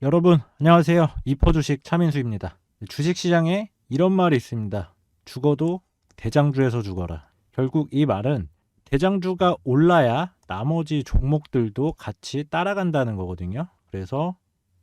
여러분 안녕하세요. 이퍼주식 차민수입니다. 주식시장에 이런 말이 있습니다. 죽어도 대장주에서 죽어라. 결국 이 말은 대장주가 올라야 나머지 종목들도 같이 따라간다는 거거든요. 그래서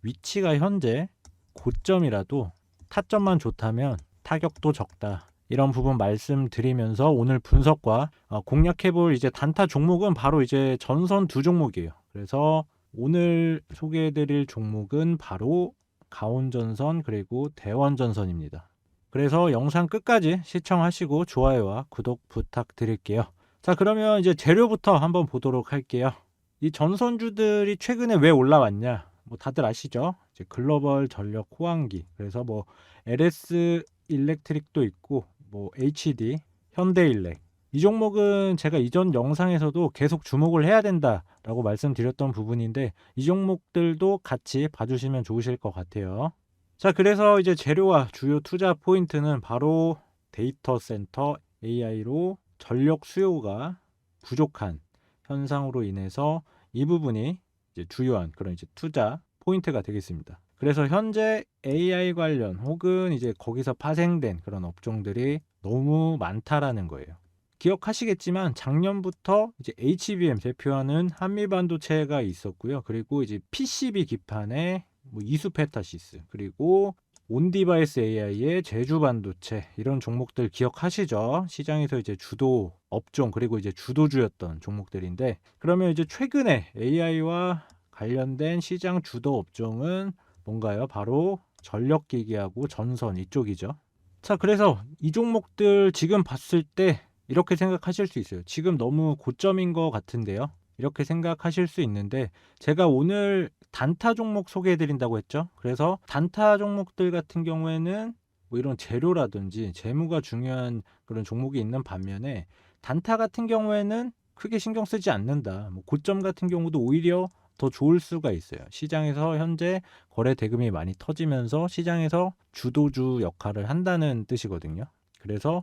위치가 현재 고점이라도 타점만 좋다면 타격도 적다. 이런 부분 말씀드리면서 오늘 분석과 공략해볼 이제 단타 종목은 바로 이제 전선 두 종목이에요. 그래서 오늘 소개해드릴 종목은 바로 가온전선 그리고 대원전선입니다. 그래서 영상 끝까지 시청하시고 좋아요와 구독 부탁드릴게요. 자, 그러면 이제 재료부터 한번 보도록 할게요. 이 전선주들이 최근에 왜 올라왔냐? 뭐 다들 아시죠? 이제 글로벌 전력 호황기. 그래서 뭐 LS 일렉트릭도 있고 뭐 HD, 현대일렉. 이 종목은 제가 이전 영상에서도 계속 주목을 해야 된다라고 말씀드렸던 부분인데 이 종목들도 같이 봐주시면 좋으실 것 같아요. 자, 그래서 이제 재료와 주요 투자 포인트는 바로 데이터 센터 AI로 전력 수요가 부족한 현상으로 인해서 이 부분이 이제 주요한 그런 이제 투자 포인트가 되겠습니다. 그래서 현재 AI 관련 혹은 이제 거기서 파생된 그런 업종들이 너무 많다라는 거예요. 기억하시겠지만 작년부터 이제 HBM 대표하는 한미반도체가 있었고요. 그리고 이제 PCB 기판의 뭐 이수페타시스 그리고 온디바이스 AI의 제주반도체 이런 종목들 기억하시죠? 시장에서 이제 주도 업종 그리고 이제 주도주였던 종목들인데 그러면 이제 최근에 AI와 관련된 시장 주도 업종은 뭔가요? 바로 전력기기하고 전선 이쪽이죠. 자, 그래서 이 종목들 지금 봤을 때 이렇게 생각하실 수 있어요. 지금 너무 고점인 것 같은데요. 이렇게 생각하실 수 있는데 제가 오늘 단타 종목 소개해 드린다고 했죠. 그래서 단타 종목들 같은 경우에는 뭐 이런 재료라든지 재무가 중요한 그런 종목이 있는 반면에 단타 같은 경우에는 크게 신경 쓰지 않는다. 뭐 고점 같은 경우도 오히려 더 좋을 수가 있어요. 시장에서 현재 거래 대금이 많이 터지면서 시장에서 주도주 역할을 한다는 뜻이거든요. 그래서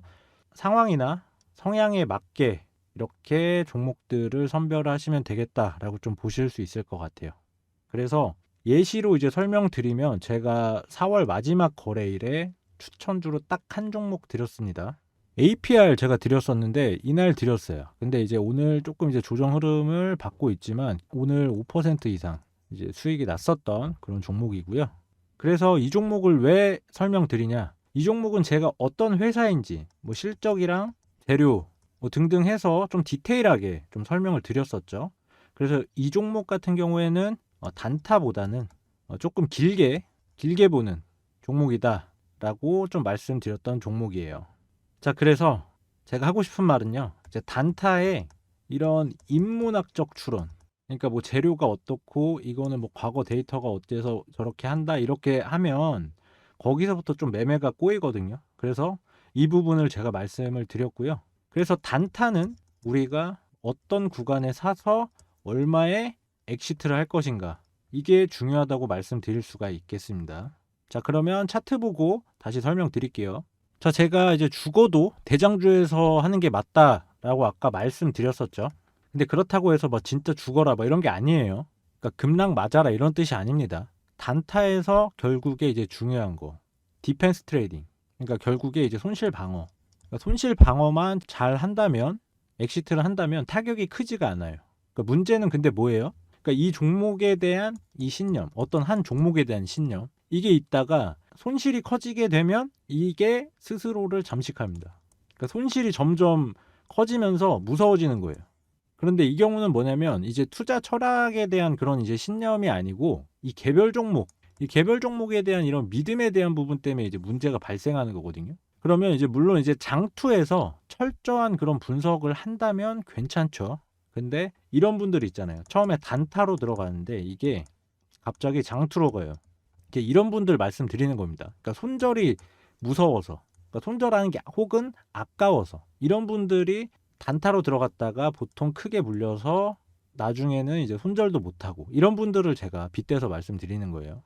상황이나 성향에 맞게 이렇게 종목들을 선별하시면 되겠다라고 좀 보실 수 있을 것 같아요. 그래서 예시로 이제 설명드리면 제가 4월 마지막 거래일에 추천주로 딱 한 종목 드렸습니다. APR 제가 드렸었는데 이날 드렸어요. 근데 이제 오늘 조금 이제 조정 흐름을 받고 있지만 오늘 5% 이상 이제 수익이 났었던 그런 종목이고요. 그래서 이 종목을 왜 설명드리냐? 이 종목은 제가 어떤 회사인지 뭐 실적이랑 재료 뭐 등등 해서 좀 디테일하게 좀 설명을 드렸었죠. 그래서 이 종목 같은 경우에는 단타보다는 조금 길게 보는 종목이다라고 좀 말씀드렸던 종목이에요. 자, 그래서 제가 하고 싶은 말은요. 이제 단타의 이런 인문학적 추론. 그러니까 뭐 재료가 어떻고 이거는 뭐 과거 데이터가 어때서 저렇게 한다 이렇게 하면 거기서부터 좀 매매가 꼬이거든요. 그래서 이 부분을 제가 말씀을 드렸고요. 그래서 단타는 우리가 어떤 구간에 사서 얼마에 엑시트를 할 것인가 이게 중요하다고 말씀드릴 수가 있겠습니다. 자, 그러면 차트 보고 다시 설명드릴게요. 자, 제가 이제 죽어도 대장주에서 하는 게 맞다라고 아까 말씀드렸었죠. 근데 그렇다고 해서 뭐 진짜 죽어라 뭐 이런 게 아니에요. 그러니까 급락 맞아라 이런 뜻이 아닙니다. 단타에서 결국에 이제 중요한 거 디펜스 트레이딩. 그러니까 결국에 이제 손실 방어. 그러니까 손실 방어만 잘 한다면 엑시트를 한다면 타격이 크지가 않아요. 그러니까 문제는 근데 뭐예요? 그러니까 이 종목에 대한 이 신념, 어떤 한 종목에 대한 신념 이게 있다가 손실이 커지게 되면 이게 스스로를 잠식합니다. 그러니까 손실이 점점 커지면서 무서워지는 거예요. 그런데 이 경우는 뭐냐면 이제 투자 철학에 대한 그런 이제 신념이 아니고 이 개별 종목에 대한 이런 믿음에 대한 부분 때문에 이제 문제가 발생하는 거거든요. 그러면 이제 물론 이제 장투에서 철저한 그런 분석을 한다면 괜찮죠. 근데 이런 분들이 있잖아요. 처음에 단타로 들어가는데 이게 갑자기 장투로 가요. 이런 분들 말씀드리는 겁니다. 그러니까 손절이 무서워서, 그러니까 손절하는 게 혹은 아까워서 이런 분들이 단타로 들어갔다가 보통 크게 물려서 나중에는 이제 손절도 못하고 이런 분들을 제가 빗대서 말씀드리는 거예요.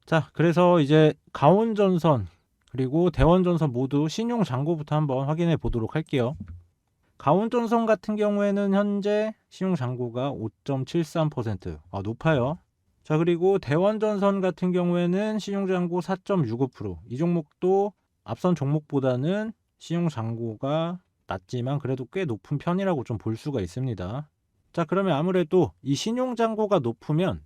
자, 그래서 이제 가온전선 그리고 대원전선 모두 신용 잔고부터 한번 확인해 보도록 할게요. 가온전선 같은 경우에는 현재 신용 잔고가 5.73%, 높아요. 자, 그리고 대원전선 같은 경우에는 신용잔고 4.65%. 이 종목도 앞선 종목보다는 신용잔고가 낮지만 그래도 꽤 높은 편이라고 좀 볼 수가 있습니다. 자, 그러면 아무래도 이 신용잔고가 높으면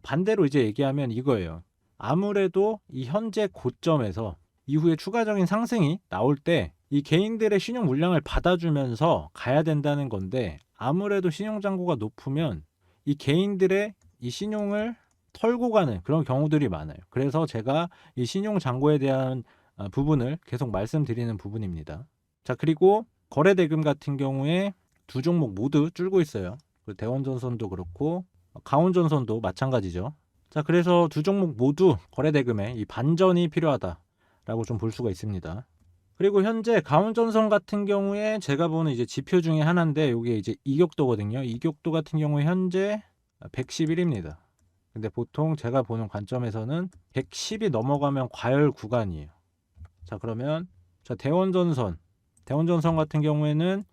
반대로 이제 얘기하면 이거예요. 아무래도 이 현재 고점에서 이후에 추가적인 상승이 나올 때 이 개인들의 신용 물량을 받아주면서 가야 된다는 건데, 아무래도 신용잔고가 높으면 이 개인들의 이 신용을 털고 가는 그런 경우들이 많아요. 그래서 제가 이 신용잔고에 대한 부분을 계속 말씀드리는 부분입니다. 자, 그리고 거래대금 같은 경우에 두 종목 모두 줄고 있어요. 대원전선도 그렇고 강원전선도 마찬가지죠. 자, 그래서 두 종목 모두 거래대금에 이 반전이 필요하다라고 좀 볼 수가 있습니다. 그리고 현재 강원전선 같은 경우에 제가 보는 이제 지표 중에 하나인데, 이게 이제 이격도거든요. 이격도 같은 경우에 현재 111입니다. 근데 보통 제가 보는 관점에서는 110이 넘어가면 과열 구간이에요. 자, 그러면 대원전선 같은 경우에는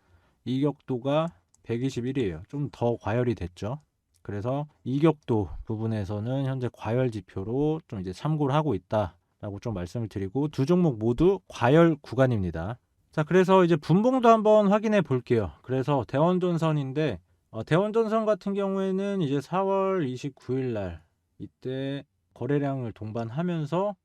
이격도가 121이에요. 좀 더 과열이 됐죠. 그래서 이격도 부분에서는 현재 과열 지표로 좀 이제 참고를 하고 있다라고 좀 말씀을 드리고, 두 종목 모두 과열 구간입니다. 자, 그래서 이제 분봉도 한번 확인해 볼게요. 그래서 대원전선인데 대원전선 같은 경우에는 이제 4월 29일 날 이때 거래량을 동반하면서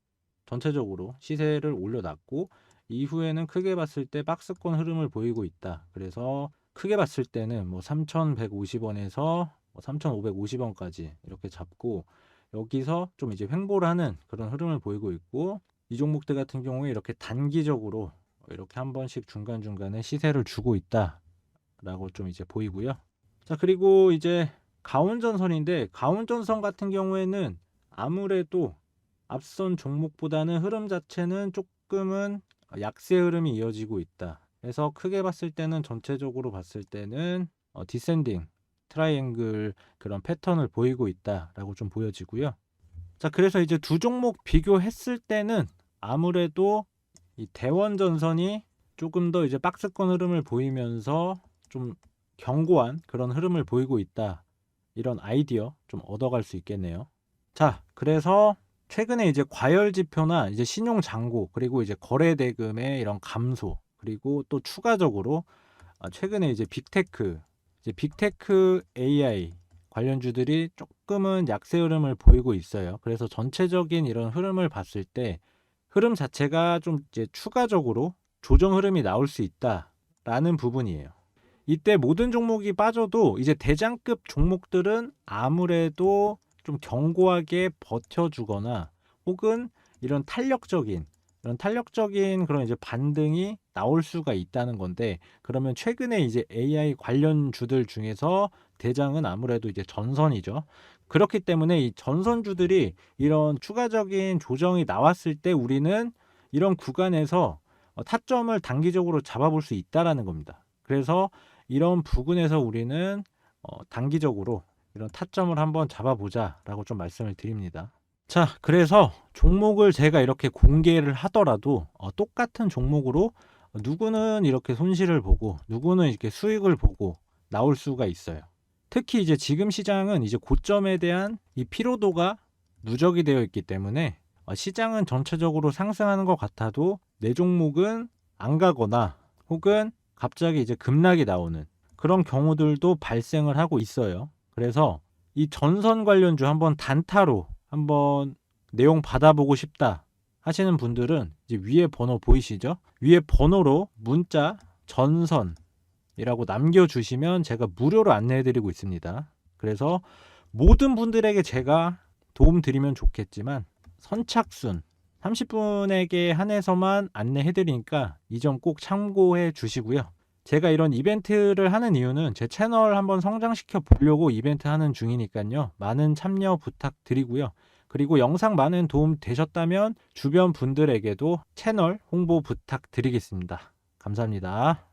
전체적으로 시세를 올려놨고, 이후에는 크게 봤을 때 박스권 흐름을 보이고 있다. 그래서 크게 봤을 때는 뭐 3,150원에서 3,550원까지 이렇게 잡고, 여기서 좀 이제 횡보를 하는 그런 흐름을 보이고 있고, 이 종목들 같은 경우에 이렇게 단기적으로 이렇게 한 번씩 중간중간에 시세를 주고 있다라고 좀 이제 보이고요. 자, 그리고 이제 강원전선인데, 강원전선 같은 경우에는 아무래도 앞선 종목보다는 흐름 자체는 조금은 약세 흐름이 이어지고 있다. 그래서 크게 봤을 때는 전체적으로 봤을 때는 디센딩 트라이앵글 그런 패턴을 보이고 있다라고 좀 보여지고요. 자, 그래서 이제 두 종목 비교했을 때는 아무래도 이 대원전선이 조금 더 이제 박스권 흐름을 보이면서 좀 견고한 그런 흐름을 보이고 있다. 이런 아이디어 좀 얻어갈 수 있겠네요. 자, 그래서 최근에 이제 과열 지표나 이제 신용 잔고, 그리고 이제 거래 대금의 이런 감소, 그리고 또 추가적으로 최근에 이제 빅테크 AI 관련주들이 조금은 약세 흐름을 보이고 있어요. 그래서 전체적인 이런 흐름을 봤을 때 흐름 자체가 좀 이제 추가적으로 조정 흐름이 나올 수 있다라는 부분이에요. 이때 모든 종목이 빠져도 이제 대장급 종목들은 아무래도 좀 견고하게 버텨주거나, 혹은 이런 탄력적인 그런 이제 반등이 나올 수가 있다는 건데, 그러면 최근에 이제 AI 관련주들 중에서 대장은 아무래도 이제 전선이죠. 그렇기 때문에 이 전선주들이 이런 추가적인 조정이 나왔을 때 우리는 이런 구간에서 타점을 단기적으로 잡아볼 수 있다라는 겁니다. 그래서 이런 부분에서 우리는 단기적으로 이런 타점을 한번 잡아보자라고 좀 말씀을 드립니다. 자, 그래서 종목을 제가 이렇게 공개를 하더라도 똑같은 종목으로 누구는 이렇게 손실을 보고 누구는 이렇게 수익을 보고 나올 수가 있어요. 특히 이제 지금 시장은 이제 고점에 대한 이 피로도가 누적이 되어 있기 때문에 시장은 전체적으로 상승하는 것 같아도 내 종목은 안 가거나, 혹은 갑자기 이제 급락이 나오는 그런 경우들도 발생을 하고 있어요. 그래서 이 전선 관련주 한번 단타로 한번 내용 받아보고 싶다 하시는 분들은 이제 위에 번호 보이시죠? 위에 번호로 문자 전선이라고 남겨주시면 제가 무료로 안내해드리고 있습니다. 그래서 모든 분들에게 제가 도움 드리면 좋겠지만 선착순 30분에게 한해서만 안내해드리니까 이 점 꼭 참고해 주시고요. 제가 이런 이벤트를 하는 이유는 제 채널 한번 성장시켜 보려고 이벤트 하는 중이니까요. 많은 참여 부탁드리고요. 그리고 영상 많은 도움 되셨다면 주변 분들에게도 채널 홍보 부탁드리겠습니다. 감사합니다.